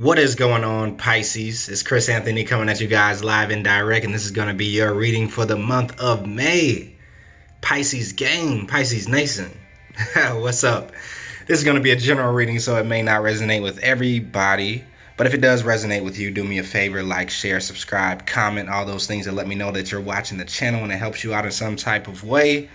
What is going on, Pisces? It's Chris Anthony coming at you guys live and direct, and this is going to be your reading for the month of May. Pisces gang, Pisces nation. What's up? This is going to be a general reading, so it may not resonate with everybody. But if it does resonate with you, do me a favor, like, share, subscribe, comment, all those things that let me know that you're watching the channel and it helps you out in some type of way.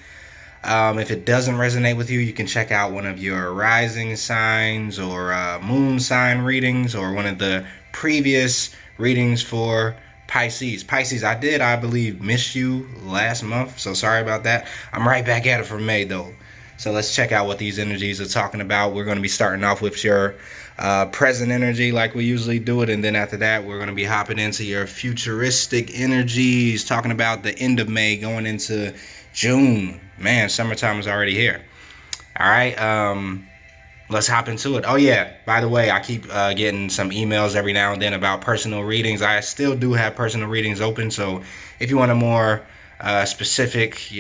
If it doesn't resonate with you, you can check out one of your rising signs or moon sign readings or one of the previous readings for Pisces. Pisces, I believe, missed you last month, so sorry about that. I'm right back at it for May, though. So let's check out what these energies are talking about. We're going to be starting off with your present energy like we usually do it, and then after that, we're going to be hopping into your futuristic energies, talking about the end of May going into June. Man, summertime is already here. All right, let's hop into it. Oh yeah, by the way, I keep getting some emails every now and then about personal readings. I still do have personal readings open, so if you want a more specific,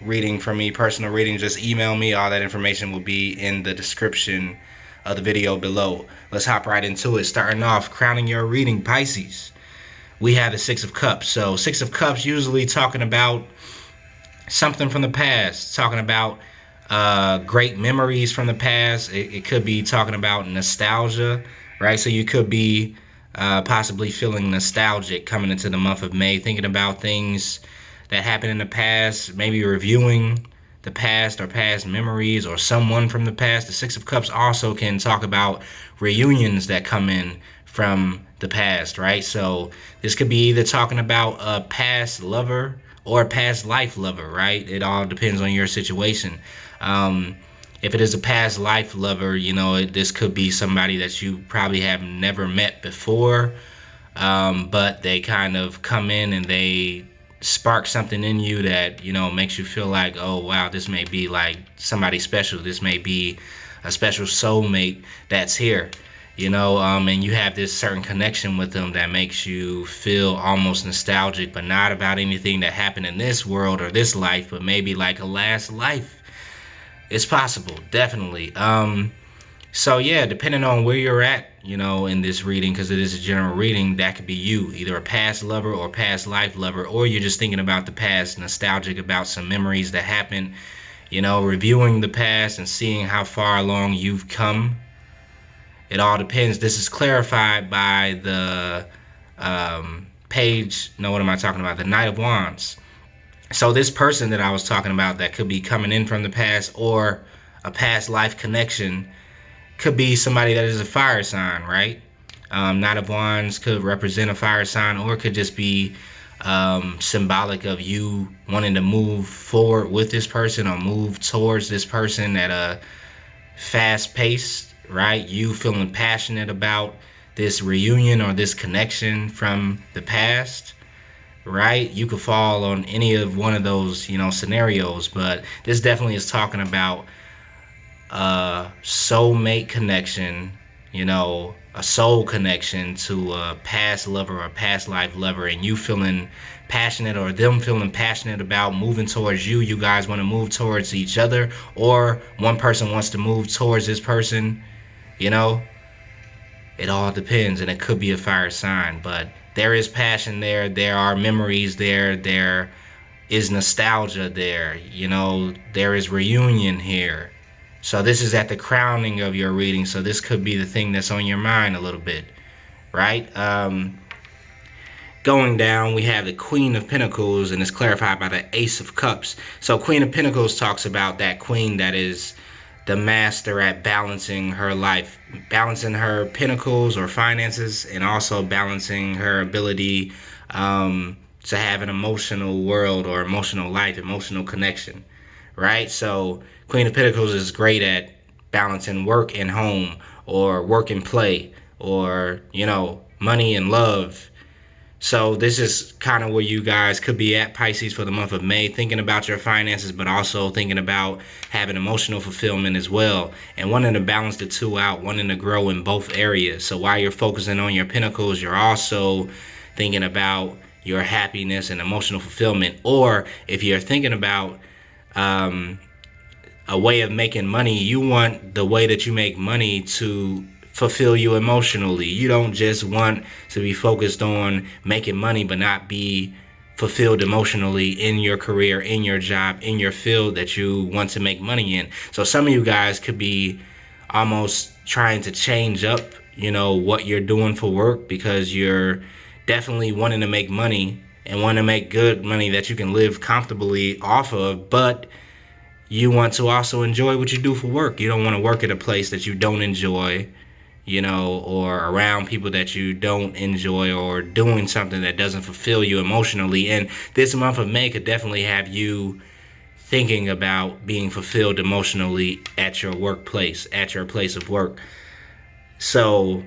reading from me, personal reading, just email me. All that information will be in the description of the video below. Let's hop right into it. Starting off, crowning your reading, Pisces. We have the Six of Cups. So Six of Cups usually talking about something from the past, talking about great memories from the past. It could be talking about nostalgia, right? So you could be possibly feeling nostalgic coming into the month of May, thinking about things that happened in the past, maybe reviewing the past or past memories or someone from the past. The Six of Cups also can talk about reunions that come in from the past, right? So this could be either talking about a past lover or a past life lover, right? It all depends on your situation. If it is a past life lover, this could be somebody that you probably have never met before, but they kind of come in and they spark something in you that, makes you feel like, oh, wow, this may be like somebody special. This may be a special soulmate that's here. And you have this certain connection with them that makes you feel almost nostalgic, but not about anything that happened in this world or this life, but maybe like a last life. It's possible, definitely. So yeah, depending on where you're at, in this reading, because it is a general reading, that could be you, either a past lover or past life lover, or you're just thinking about the past, nostalgic about some memories that happened, reviewing the past and seeing how far along you've come. It all depends. This is clarified by the page. No, what am I talking about? The Knight of Wands. So this person that I was talking about that could be coming in from the past or a past life connection could be somebody that is a fire sign, right? Knight of Wands could represent a fire sign, or it could just be symbolic of you wanting to move forward with this person or move towards this person at a fast pace. Right? You feeling passionate about this reunion or this connection from the past, right? You could fall on any of one of those, scenarios, but this definitely is talking about a soulmate connection, a soul connection to a past lover or past life lover, and you feeling passionate or them feeling passionate about moving towards you. You guys want to move towards each other, or one person wants to move towards this person. It all depends, and it could be a fire sign, but there is passion there. There are memories there. There is nostalgia there. There is reunion here. So this is at the crowning of your reading. So this could be the thing that's on your mind a little bit, right? Going down, we have the Queen of Pentacles, and it's clarified by the Ace of Cups. So Queen of Pentacles talks about that queen that is the master at balancing her life, balancing her pentacles or finances, and also balancing her ability to have an emotional world or emotional life, emotional connection, right? So Queen of Pentacles is great at balancing work and home, or work and play, or, money and love. So this is kind of where you guys could be at, Pisces, for the month of May, thinking about your finances, but also thinking about having emotional fulfillment as well, and wanting to balance the two out, wanting to grow in both areas. So while you're focusing on your pentacles, you're also thinking about your happiness and emotional fulfillment. Or if you're thinking about a way of making money, you want the way that you make money to fulfill you emotionally. You don't just want to be focused on making money but not be fulfilled emotionally in your career, in your job, in your field that you want to make money in. So some of you guys could be almost trying to change up, what you're doing for work, because you're definitely wanting to make money and want to make good money that you can live comfortably off of, but you want to also enjoy what you do for work. You don't want to work at a place that you don't enjoy, or around people that you don't enjoy, or doing something that doesn't fulfill you emotionally. And this month of May could definitely have you thinking about being fulfilled emotionally at your workplace, at your place of work. So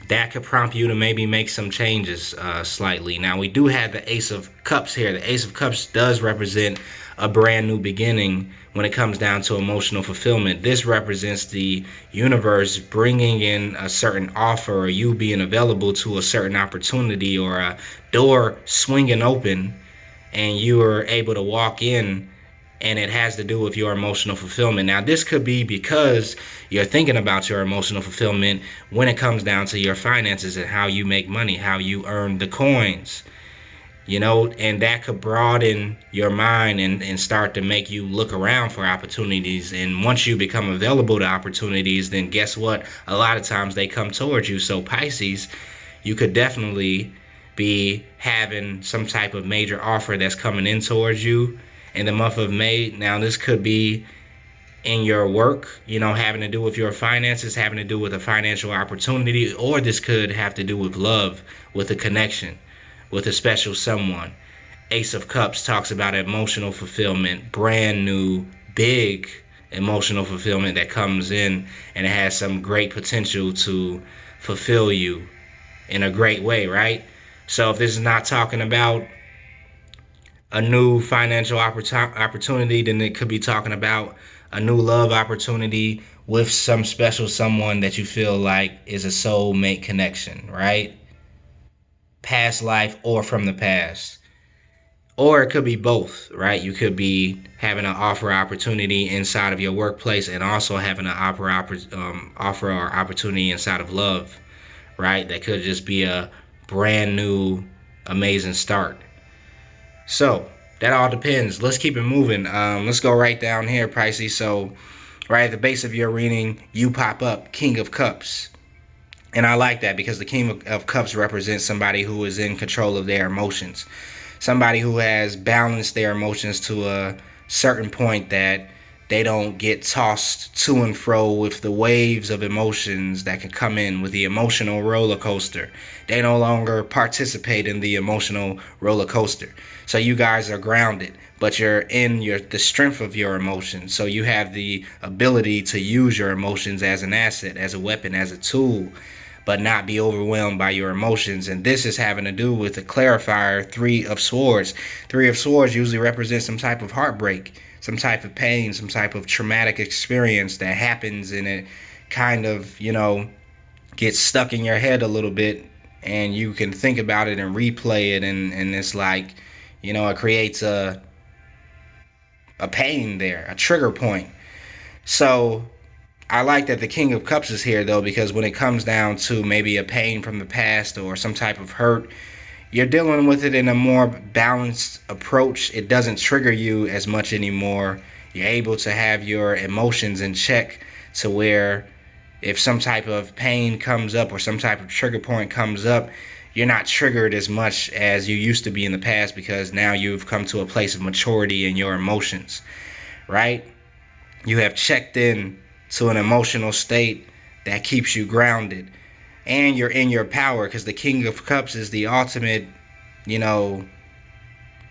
that could prompt you to maybe make some changes slightly. Now, we do have the Ace of Cups here. The Ace of Cups does represent a brand new beginning when it comes down to emotional fulfillment. This represents the universe bringing in a certain offer, or you being available to a certain opportunity, or a door swinging open and you are able to walk in, and it has to do with your emotional fulfillment. Now, this could be because you're thinking about your emotional fulfillment when it comes down to your finances and how you make money, how you earn the coins, and that could broaden your mind and start to make you look around for opportunities. And once you become available to opportunities, then guess what? A lot of times they come towards you. So Pisces, you could definitely be having some type of major offer that's coming in towards you in the month of May. Now, this could be in your work, having to do with your finances, having to do with a financial opportunity, or this could have to do with love, with a connection, with a special someone. Ace of Cups talks about emotional fulfillment, brand new, big emotional fulfillment that comes in, and it has some great potential to fulfill you in a great way, right? So if this is not talking about a new financial opportunity, then it could be talking about a new love opportunity with some special someone that you feel like is a soulmate connection, right? Past life or from the past. Or it could be both, right? You could be having an offer opportunity inside of your workplace and also having an offer or opportunity inside of love, right? That could just be a brand new, amazing start. So that all depends. Let's keep it moving. Let's go right down here, Pisces. So right at the base of your reading, you pop up King of Cups. And I like that because the King of Cups represents somebody who is in control of their emotions. Somebody who has balanced their emotions to a certain point that they don't get tossed to and fro with the waves of emotions that can come in with the emotional roller coaster. They no longer participate in the emotional roller coaster. So you guys are grounded, but you're in the strength of your emotions. So you have the ability to use your emotions as an asset, as a weapon, as a tool, but not be overwhelmed by your emotions. And this is having to do with the clarifier, Three of Swords. Three of Swords usually represents some type of heartbreak, some type of pain, some type of traumatic experience that happens, and it kind of, gets stuck in your head a little bit, and you can think about it and replay it, and it's like, it creates a pain there, a trigger point. So I like that the King of Cups is here, though, because when it comes down to maybe a pain from the past or some type of hurt, you're dealing with it in a more balanced approach. It doesn't trigger you as much anymore. You're able to have your emotions in check to where if some type of pain comes up or some type of trigger point comes up, you're not triggered as much as you used to be in the past, because now you've come to a place of maturity in your emotions, right? You have checked in to an emotional state that keeps you grounded. And you're in your power, because the King of Cups is the ultimate,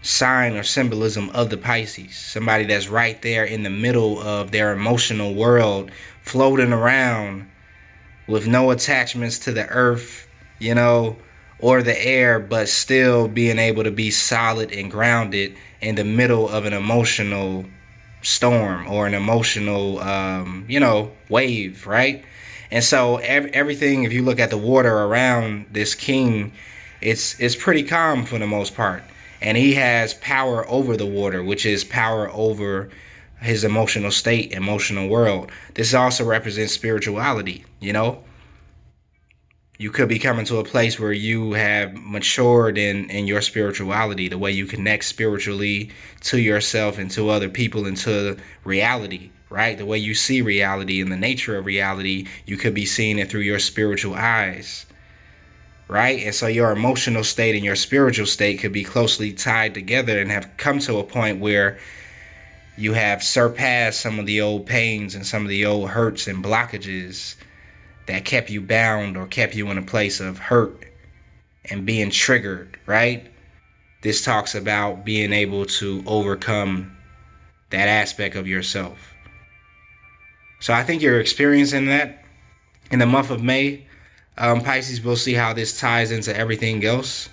sign or symbolism of the Pisces. Somebody that's right there in the middle of their emotional world, floating around with no attachments to the earth, or the air, but still being able to be solid and grounded in the middle of an emotional storm or an emotional, wave, right? And so everything, if you look at the water around this king, it's pretty calm for the most part. And he has power over the water, which is power over his emotional state, emotional world. This also represents spirituality, You could be coming to a place where you have matured in your spirituality, the way you connect spiritually to yourself and to other people and to reality, right? The way you see reality and the nature of reality, you could be seeing it through your spiritual eyes, right? And so your emotional state and your spiritual state could be closely tied together and have come to a point where you have surpassed some of the old pains and some of the old hurts and blockages that kept you bound or kept you in a place of hurt and being triggered, right? This talks about being able to overcome that aspect of yourself. So I think you're experiencing that in the month of May. Pisces, we'll see how this ties into everything else.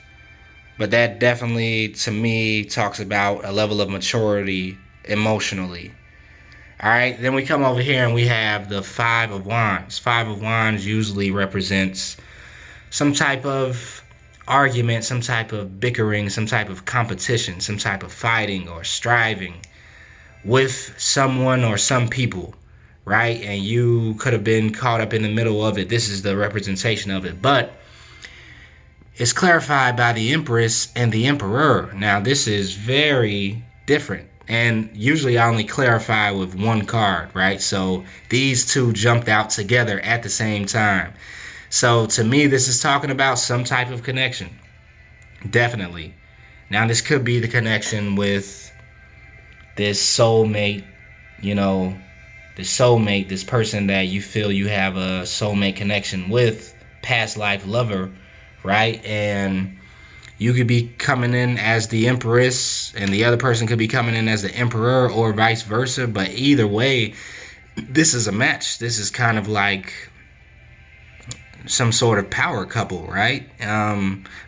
But that definitely, to me, talks about a level of maturity emotionally. All right, then we come over here and we have the Five of Wands. Five of Wands usually represents some type of argument, some type of bickering, some type of competition, some type of fighting or striving with someone or some people, right? And you could have been caught up in the middle of it. This is the representation of it. But it's clarified by the Empress and the Emperor. Now, this is very different. And usually I only clarify with one card, right? So these two jumped out together at the same time. So to me, this is talking about some type of connection. Definitely. Now, this could be the connection with this soulmate, this person that you feel you have a soulmate connection with, past life lover, right? And you could be coming in as the Empress and the other person could be coming in as the Emperor or vice versa. But either way, this is a match. This is kind of like some sort of power couple, right?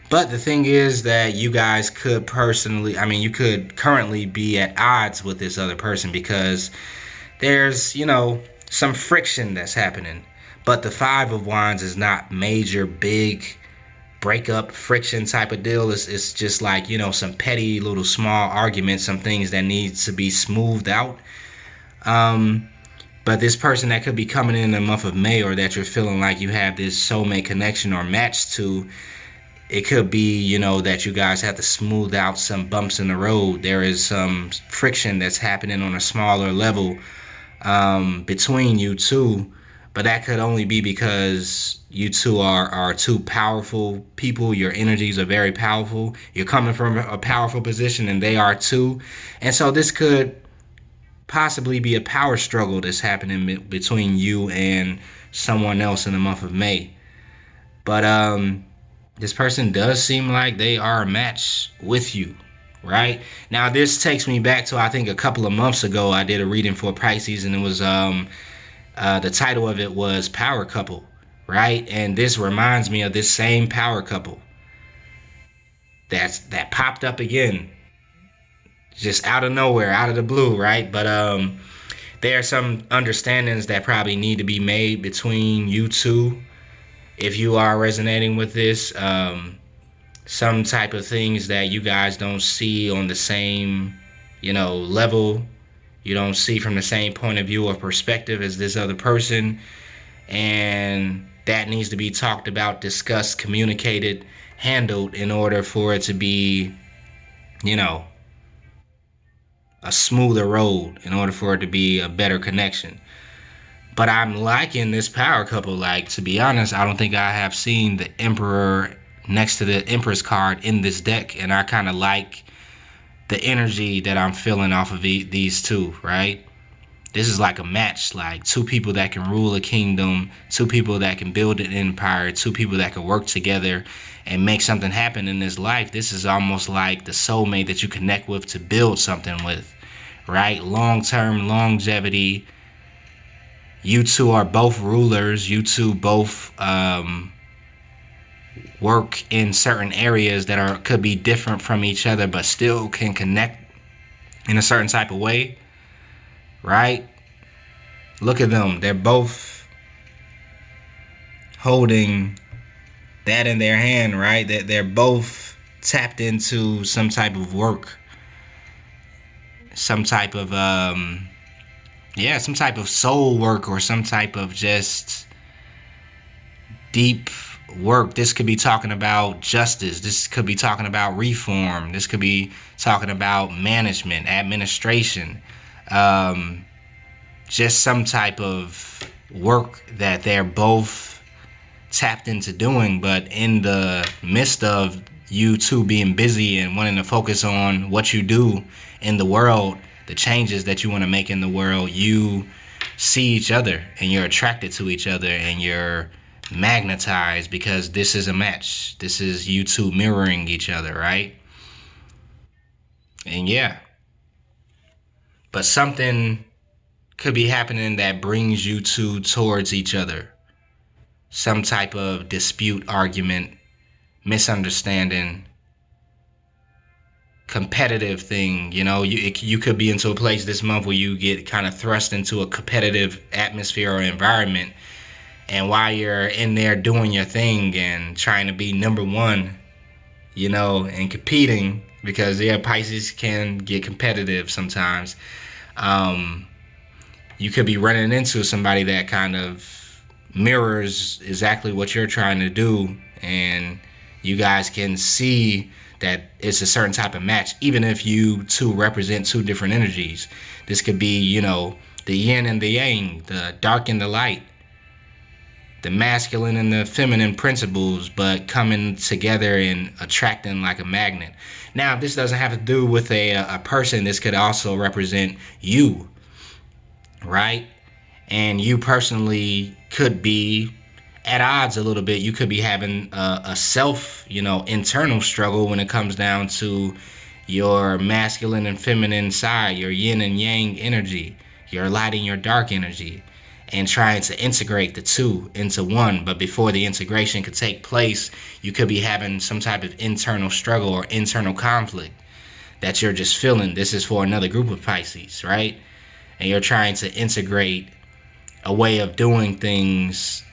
But the thing is that you guys could you could currently be at odds with this other person because there's, some friction that's happening. But the Five of Wands is not major, big breakup friction type of deal. It's just like, some petty little small arguments, some things that needs to be smoothed out. But this person that could be coming in the month of May, or that you're feeling like you have this soulmate connection or match to, it could be, that you guys have to smooth out some bumps in the road. There is some friction that's happening on a smaller level between you two. But that could only be because you two are two powerful people. Your energies are very powerful. You're coming from a powerful position and they are too. And so this could possibly be a power struggle that's happening between you and someone else in the month of May. But this person does seem like they are a match with you, right? Now, this takes me back to, I think, a couple of months ago. I did a reading for Pisces, and it was the title of it was Power Couple, right? And this reminds me of this same power couple that popped up again, just out of nowhere, out of the blue, right? But there are some understandings that probably need to be made between you two if you are resonating with this. Some type of things that you guys don't see on the same, level. You don't see from the same point of view or perspective as this other person. And that needs to be talked about, discussed, communicated, handled in order for it to be, a smoother road, in order for it to be a better connection. But I'm liking this power couple. Like, to be honest, I don't think I have seen the Emperor next to the Empress card in this deck. And I kind of like the energy that I'm feeling off of these two, right? This is like a match, like two people that can rule a kingdom, two people that can build an empire, two people that can work together and make something happen in this life. This is almost like the soulmate that you connect with to build something with, right? Long-term longevity. You two are both rulers. You two both work in certain areas that could be different from each other, but still can connect in a certain type of way, right? Look at them. They're both holding that in their hand, right? They're both tapped into some type of work, some type of some type of soul work, or some type of just deep work. This could be talking about justice. This could be talking about reform. This could be talking about management, administration, just some type of work that they're both tapped into doing. But in the midst of you two being busy and wanting to focus on what you do in the world, the changes that you want to make in the world, you see each other and you're attracted to each other and you're magnetized because this is a match. This is you two mirroring each other, right? And yeah, but something could be happening that brings you two towards each other. Some type of dispute, argument, misunderstanding, competitive thing. You know, you could be into a place this month where you get kind of thrust into a competitive atmosphere or environment, and while you're in there doing your thing and trying to be number one, you know, and competing, because yeah, Pisces can get competitive sometimes. You could be running into somebody that kind of mirrors exactly what you're trying to do, and you guys can see that it's a certain type of match, even if you two represent two different energies. This could be, you know, the yin and the yang, the dark and the light, the masculine and the feminine principles, but coming together and attracting like a magnet. Now, this doesn't have to do with a person. This could also represent you, right? And you personally could be at odds a little bit. You could be having a self, you know, internal struggle when it comes down to your masculine and feminine side, your yin and yang energy, your light and your dark energy, and trying to integrate the two into one. But before the integration could take place, you could be having some type of internal struggle or internal conflict that you're just feeling. This is for another group of Pisces, right? And you're trying to integrate a way of doing things,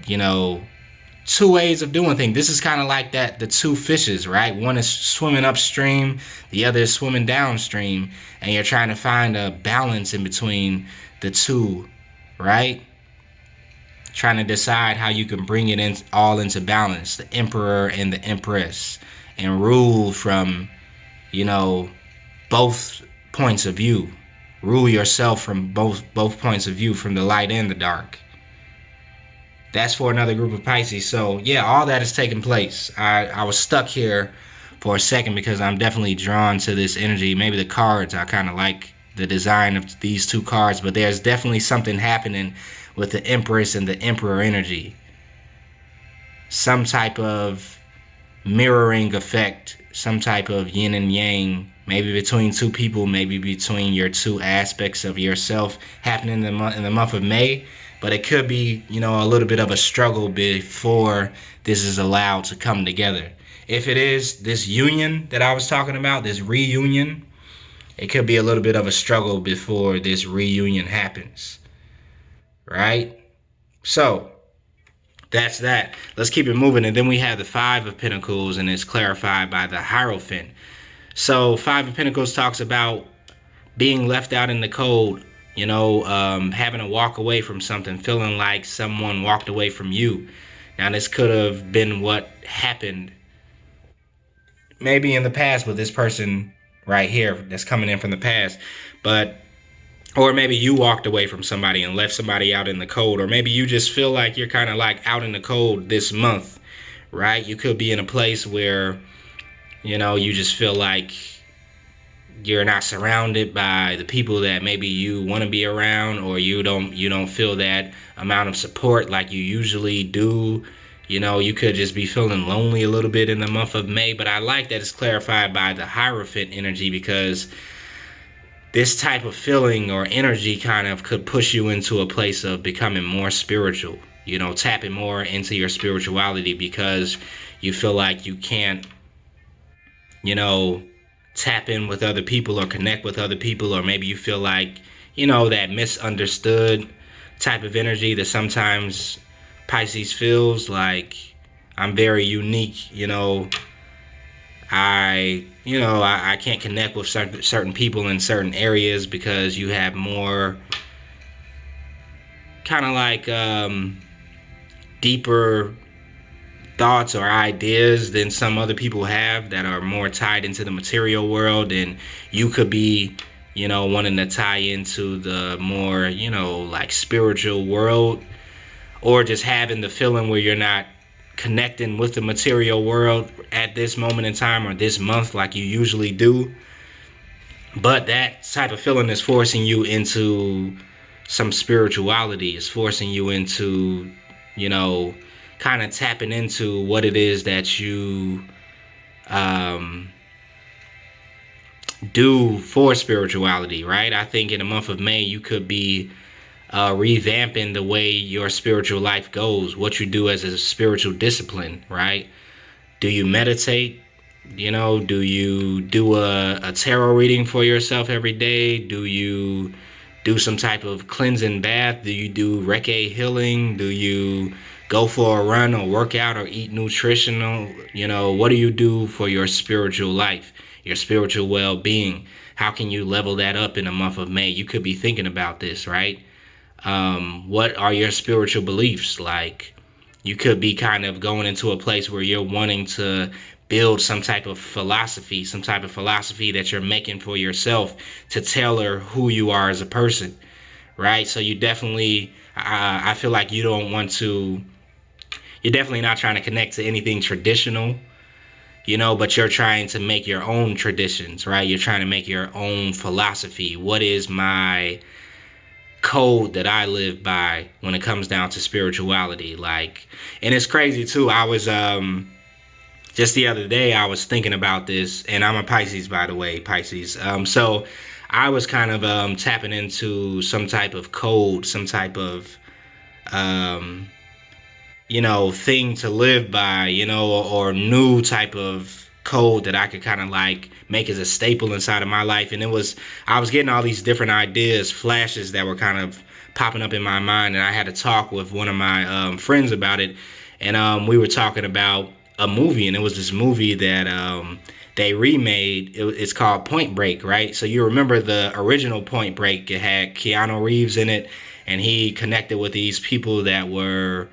you know, two ways of doing things. This is kind of like that, the two fishes, right? One is swimming upstream, the other is swimming downstream, and you're trying to find a balance in between the two, right? Trying to decide how you can bring it in all into balance, the emperor and the empress, and rule from, you know, both points of view. Rule yourself from both points of view, from the light and the dark. That's for another group of Pisces. So yeah, all that is taking place. I was stuck here for a second because I'm definitely drawn to this energy. Maybe the cards, I kind of like the design of these two cards, but there's definitely something happening with the Empress and the Emperor energy. Some type of mirroring effect, some type of yin and yang, maybe between two people, maybe between your two aspects of yourself, happening in the month of May. But it could be, you know, a little bit of a struggle before this is allowed to come together. If it is this union that I was talking about, this reunion, it could be a little bit of a struggle before this reunion happens, right? So that's that. Let's keep it moving. And then we have the Five of Pentacles, and it's clarified by the Hierophant. So Five of Pentacles talks about being left out in the cold, you know, having to walk away from something, feeling like someone walked away from you. Now, this could have been what happened maybe in the past with this person right here that's coming in from the past. But, or maybe you walked away from somebody and left somebody out in the cold. Or maybe you just feel like you're kind of like out in the cold this month, right? You could be in a place where, you know, you just feel like you're not surrounded by the people that maybe you want to be around, or you don't feel that amount of support like you usually do. You know, you could just be feeling lonely a little bit in the month of May. But I like that it's clarified by the Hierophant energy, because this type of feeling or energy kind of could push you into a place of becoming more spiritual, you know, tapping more into your spirituality, because you feel like you can't, you know, tap in with other people or connect with other people. Or maybe you feel like, you know, that misunderstood type of energy that sometimes Pisces feels like, I'm very unique, you know, I can't connect with certain people in certain areas because you have more kind of like deeper thoughts or ideas than some other people have that are more tied into the material world, and you could be, you know, wanting to tie into the more, you know, like spiritual world, or just having the feeling where you're not connecting with the material world at this moment in time or this month like you usually do. But that type of feeling is forcing you into some spirituality. It's forcing you into, you know, kind of tapping into what it is that you do for spirituality, right? I think in the month of May, you could be revamping the way your spiritual life goes, what you do as a spiritual discipline, right? Do you meditate? You know, do you do a tarot reading for yourself every day? Do you do some type of cleansing bath? Do you do Reiki healing? Do you go for a run or work out or eat nutritional? You know, what do you do for your spiritual life, your spiritual well-being? How can you level that up in the month of May? You could be thinking about this, right? What are your spiritual beliefs? Like, you could be kind of going into a place where you're wanting to build some type of philosophy that you're making for yourself to tailor who you are as a person, right? So you definitely, I feel like you don't want to, you're definitely not trying to connect to anything traditional, you know, but you're trying to make your own traditions, right? You're trying to make your own philosophy. What is my code that I live by when it comes down to spirituality? Like, and it's crazy too. I was, just the other day, I was thinking about this, and I'm a Pisces, by the way, Pisces. So I was kind of tapping into some type of code, some type of, you know, thing to live by, you know, or new type of code that I could kind of like make as a staple inside of my life. And I was getting all these different ideas, flashes that were kind of popping up in my mind, and I had to talk with one of my friends about it. And we were talking about a movie, and it was this movie that they remade. It's called Point Break, right? So you remember the original Point Break? It had Keanu Reeves in it, and he connected with these people that were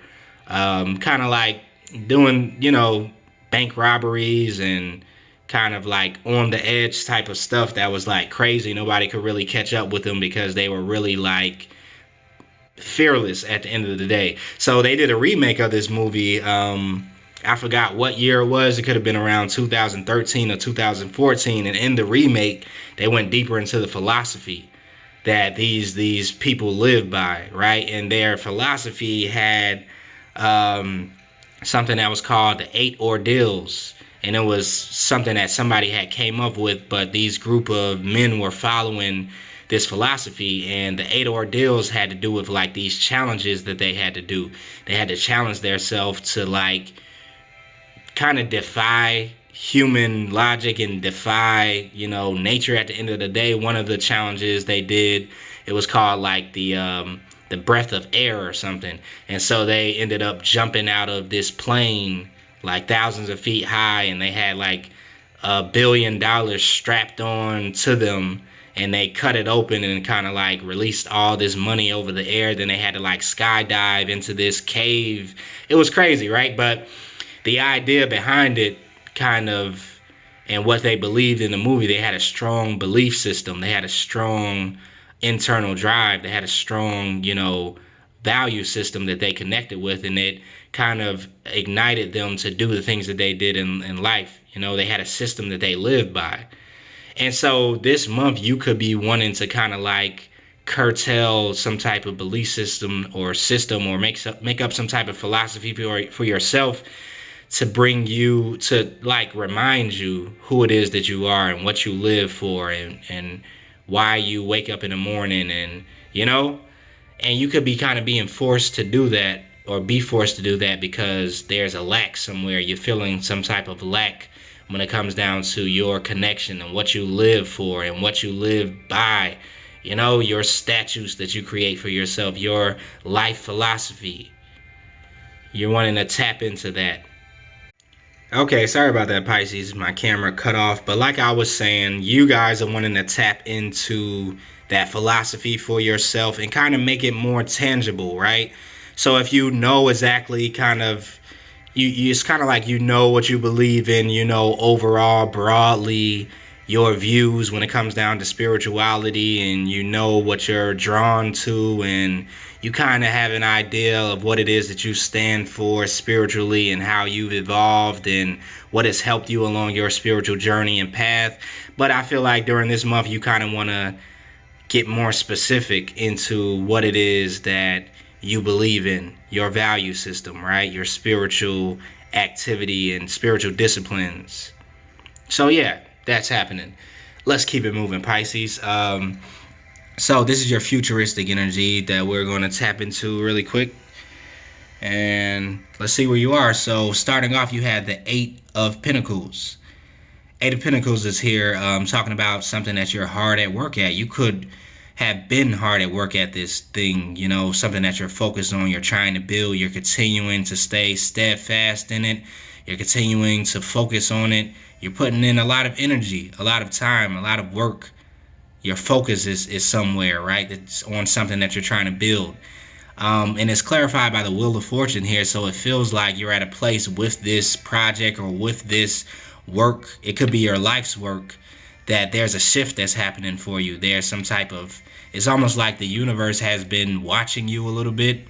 kind of like doing, you know, bank robberies and kind of like on the edge type of stuff that was like crazy. Nobody could really catch up with them because they were really like fearless at the end of the day. So they did a remake of this movie. I forgot what year it was. It could have been around 2013 or 2014. And in the remake, they went deeper into the philosophy that these people live by, right? And their philosophy had something that was called the 8 ordeals. And it was something that somebody had came up with, but these group of men were following this philosophy, and the 8 ordeals had to do with like these challenges that they had to do. They had to challenge themselves to like kind of defy human logic and defy, you know, nature at the end of the day. One of the challenges they did, it was called like the breath of air or something. And so they ended up jumping out of this plane like thousands of feet high, and they had like $1 billion strapped on to them, and they cut it open and kind of like released all this money over the air. Then they had to like skydive into this cave. It was crazy, right? But the idea behind it kind of, and what they believed in the movie, they had a strong belief system. They had a strong internal drive. They had a strong, you know, value system that they connected with, and it kind of ignited them to do the things that they did in life. You know, they had a system that they lived by. And so this month you could be wanting to kind of like curtail some type of belief system or make up some type of philosophy for yourself, to bring you to like remind you who it is that you are and what you live for, and why you wake up in the morning, and you know, and you could be kind of being forced to do that, or be forced to do that because there's a lack somewhere. You're feeling some type of lack when it comes down to your connection and what you live for and what you live by, you know, your statutes that you create for yourself, your life philosophy. You're wanting to tap into that. Okay, sorry about that, Pisces. My camera cut off. But like I was saying, you guys are wanting to tap into that philosophy for yourself and kind of make it more tangible, right? So if you know exactly kind of, you it's kind of like you know what you believe in, you know, overall broadly your views when it comes down to spirituality, and you know what you're drawn to, and you kind of have an idea of what it is that you stand for spiritually and how you've evolved and what has helped you along your spiritual journey and path. But I feel like during this month you kind of want to get more specific into what it is that you believe in, your value system, right? Your spiritual activity and spiritual disciplines. So yeah, that's happening. Let's keep it moving, Pisces. So this is your futuristic energy that we're going to tap into really quick. And let's see where you are. So starting off, you had the Eight of Pentacles. Eight of Pentacles is here talking about something that you're hard at work at. You could have been hard at work at this thing, you know, something that you're focused on, you're trying to build, you're continuing to stay steadfast in it, you're continuing to focus on it, you're putting in a lot of energy, a lot of time, a lot of work. Your focus is somewhere, right? It's on something that you're trying to build. And it's clarified by the Wheel of Fortune here, so it feels like you're at a place with this project or with this work. It could be your life's work, that there's a shift that's happening for you. There's some type of, it's almost like the universe has been watching you a little bit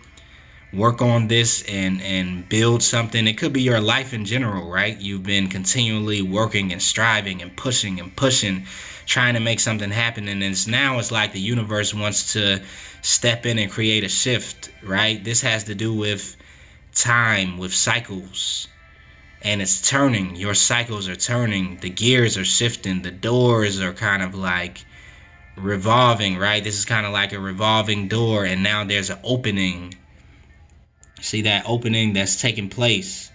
work on this and build something. It could be your life in general, right? You've been continually working and striving and pushing, trying to make something happen, and it's like the universe wants to step in and create a shift, right? This has to do with time, with cycles, and it's turning. Your cycles are turning, the gears are shifting, the doors are kind of like revolving, right? This is kind of like a revolving door, and now there's an opening. See that opening that's taking place?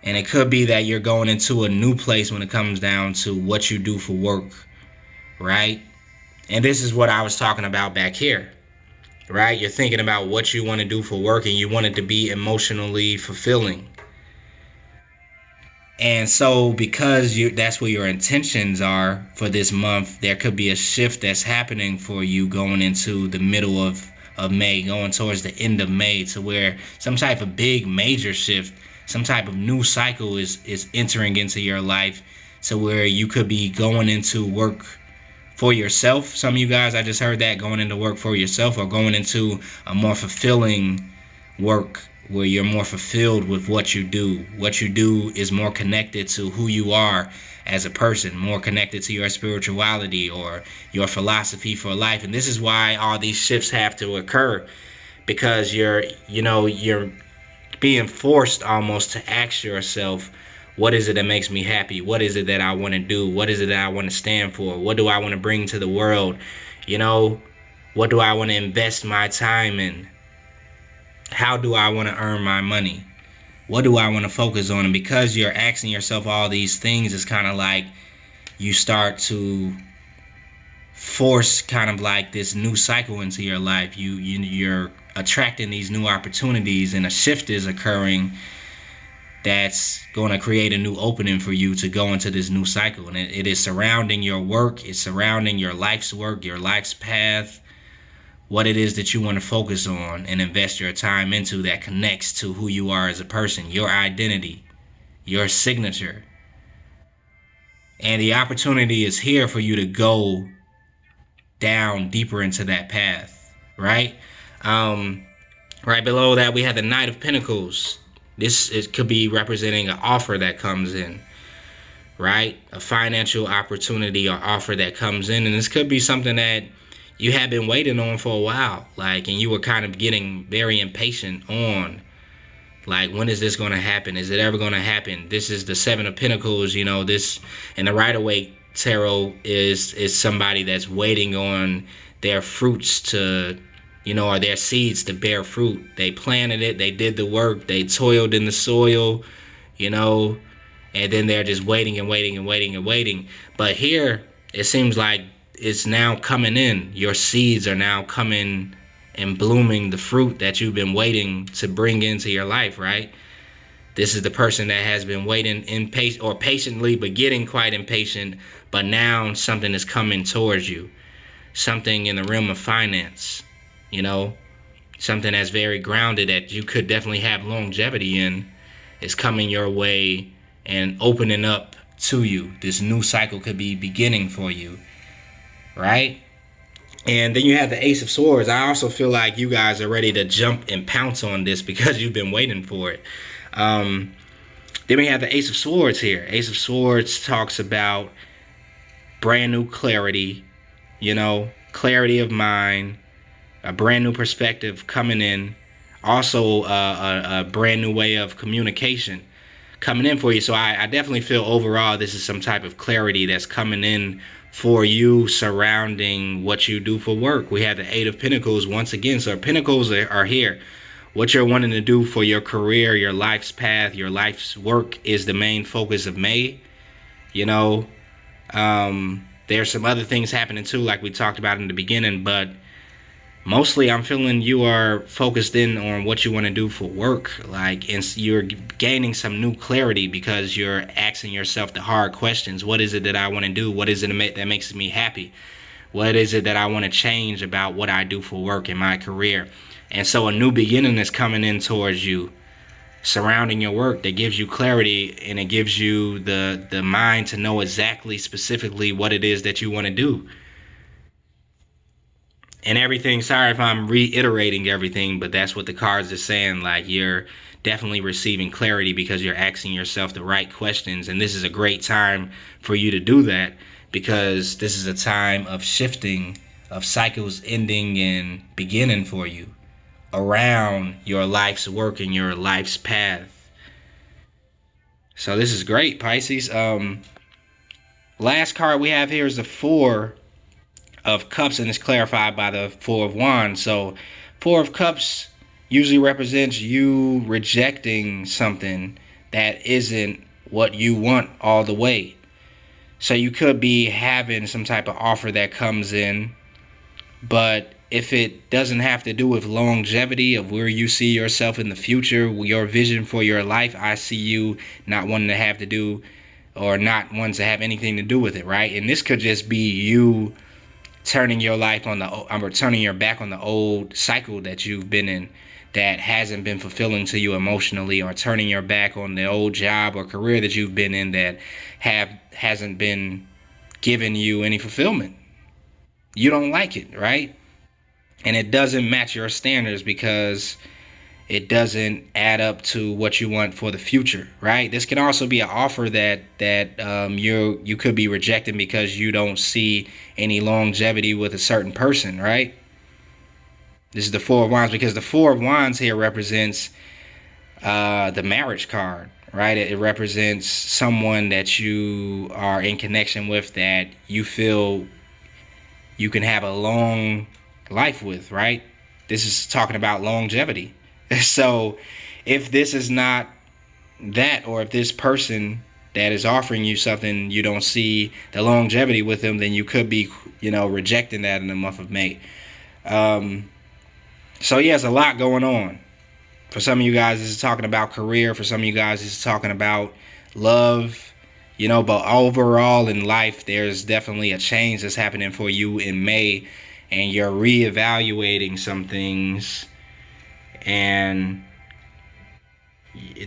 And it could be that you're going into a new place when it comes down to what you do for work, right? And this is what I was talking about back here, right? You're thinking about what you want to do for work, and you want it to be emotionally fulfilling. And so because that's where your intentions are for this month, there could be a shift that's happening for you going into the middle of May, going towards the end of May, to where some type of big major shift, some type of new cycle is entering into your life, to where you could be going into work for yourself. Some of you guys, I just heard that, going into work for yourself, or going into a more fulfilling work where you're more fulfilled with what you do. What you do is more connected to who you are as a person, more connected to your spirituality or your philosophy for life. And this is why all these shifts have to occur, because you're being forced almost to ask yourself, what is it that makes me happy? What is it that I want to do? What is it that I want to stand for? What do I want to bring to the world? You know, what do I want to invest my time in? How do I want to earn my money? What do I want to focus on? And because you're asking yourself all these things, it's kind of like you start to force kind of like this new cycle into your life. You're attracting these new opportunities, and a shift is occurring that's going to create a new opening for you to go into this new cycle. And it is surrounding your work. It's surrounding your life's work, your life's path, what it is that you want to focus on and invest your time into, that connects to who you are as a person, your identity, your signature. And the opportunity is here for you to go down deeper into that path, right? Right below that, we have the Knight of Pentacles. It could be representing an offer that comes in, right? A financial opportunity or offer that comes in. And this could be something that you have been waiting on for a while, like, and you were kind of getting very impatient on, like, when is this going to happen? Is it ever going to happen? This is the Seven of Pentacles, you know, this, and the Rider-Waite Tarot is somebody that's waiting on their fruits to, you know, or their seeds to bear fruit. They planted it, they did the work, they toiled in the soil, you know, and then they're just waiting and waiting and waiting and waiting. But here, it seems like it's now coming in. Your seeds are now coming and blooming the fruit that you've been waiting to bring into your life, right? This is the person that has been waiting patiently, but getting quite impatient. But now something is coming towards you. Something in the realm of finance, you know. something that's very grounded that you could definitely have longevity in, is coming your way and opening up to you. This new cycle could be beginning for you, right? And then you have the Ace of Swords. I also feel like you guys are ready to jump and pounce on this because you've been waiting for it. Then we have the Ace of Swords here. Ace of Swords talks about brand new clarity, clarity of mind, a brand new perspective coming in. Also, a brand new way of communication coming in for you. So I definitely feel overall this is some type of clarity that's coming in for you surrounding what you do for work. We have the Eight of Pentacles once again. So Pentacles are here. What you're wanting to do for your career, your life's path, your life's work is the main focus of May. There's some other things happening too, like we talked about in the beginning, but mostly I'm feeling you are focused in on what you want to do for work, and you're gaining some new clarity because you're asking yourself the hard questions. What is it that I want to do? What is it that makes me happy? What is it that I want to change about what I do for work in my career? And so a new beginning is coming in towards you surrounding your work that gives you clarity, and it gives you the mind to know exactly specifically what it is that you want to do. And everything, sorry if I'm reiterating everything, but that's what the cards are saying. Like, you're definitely receiving clarity because you're asking yourself the right questions. And this is a great time for you to do that, because this is a time of shifting, of cycles ending and beginning for you around your life's work and your life's path. So this is great, Pisces. Last card we have here is the Four of Cups, and it's clarified by the Four of Wands. So Four of Cups usually represents you rejecting something that isn't what you want all the way. So you could be having some type of offer that comes in, but if it doesn't have to do with longevity of where you see yourself in the future, your vision for your life, I see you not wanting to have to do, or not wanting to have anything to do with it, right? And this could just be you turning your life on turning your back on the old cycle that you've been in that hasn't been fulfilling to you emotionally, or turning your back on the old job or career that you've been in that hasn't been giving you any fulfillment. You don't like it, right? And it doesn't match your standards because it doesn't add up to what you want for the future, right? This can also be an offer that you could be rejecting because you don't see any longevity with a certain person, right? This is the Four of Wands, because the Four of Wands here represents the marriage card, right? It represents someone that you are in connection with, that you feel you can have a long life with, right? This is talking about longevity. So if this is not that, or if this person that is offering you something, you don't see the longevity with them, then you could be, rejecting that in the month of May. So yeah, there's a lot going on. For some of you guys, this is talking about career. For some of you guys, this is talking about love. But overall in life, there's definitely a change that's happening for you in May, and you're reevaluating some things, and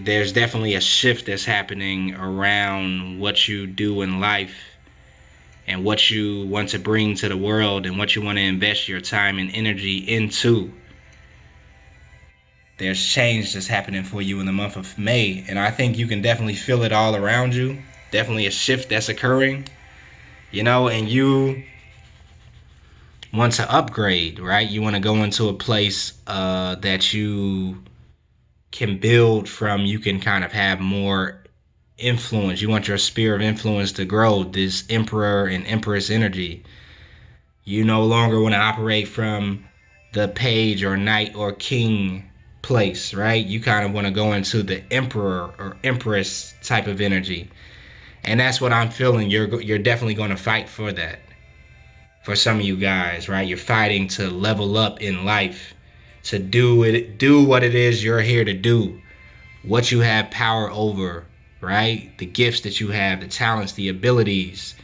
there's definitely a shift that's happening around what you do in life and what you want to bring to the world and what you want to invest your time and energy into. There's change that's happening for you in the month of May, and I think you can definitely feel it all around you. Definitely a shift that's occurring, and you want to upgrade, right? You want to go into a place that you can build from. You can kind of have more influence. You want your sphere of influence to grow, this Emperor and Empress energy. You no longer want to operate from the page or knight or king place, right? You kind of want to go into the Emperor or Empress type of energy. And that's what I'm feeling. You're definitely going to fight for that. For some of you guys, right? You're fighting to level up in life, to do what it is you're here to do, what you have power over, right? The gifts that you have, the talents, the abilities.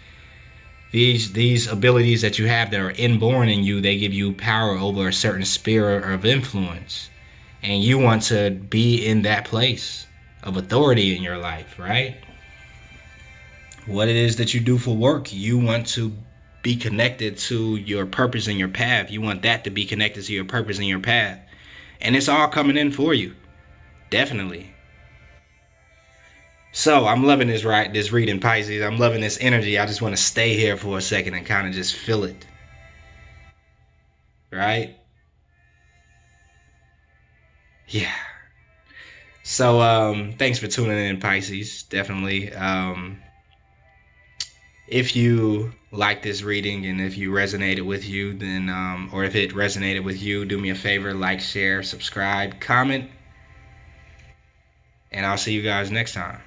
These abilities that you have that are inborn in you, they give you power over a certain sphere of influence. And you want to be in that place of authority in your life, right? What it is that you do for work, you want to be connected to your purpose and your path. You want that to be connected to your purpose and your path. And it's all coming in for you. Definitely. So I'm loving this reading, Pisces. I'm loving this energy. I just want to stay here for a second and kind of just feel it. Right? Yeah. So thanks for tuning in, Pisces. Definitely. If you like this reading and if you resonated with you, then or if it resonated with you, do me a favor, like, share, subscribe, comment, and I'll see you guys next time.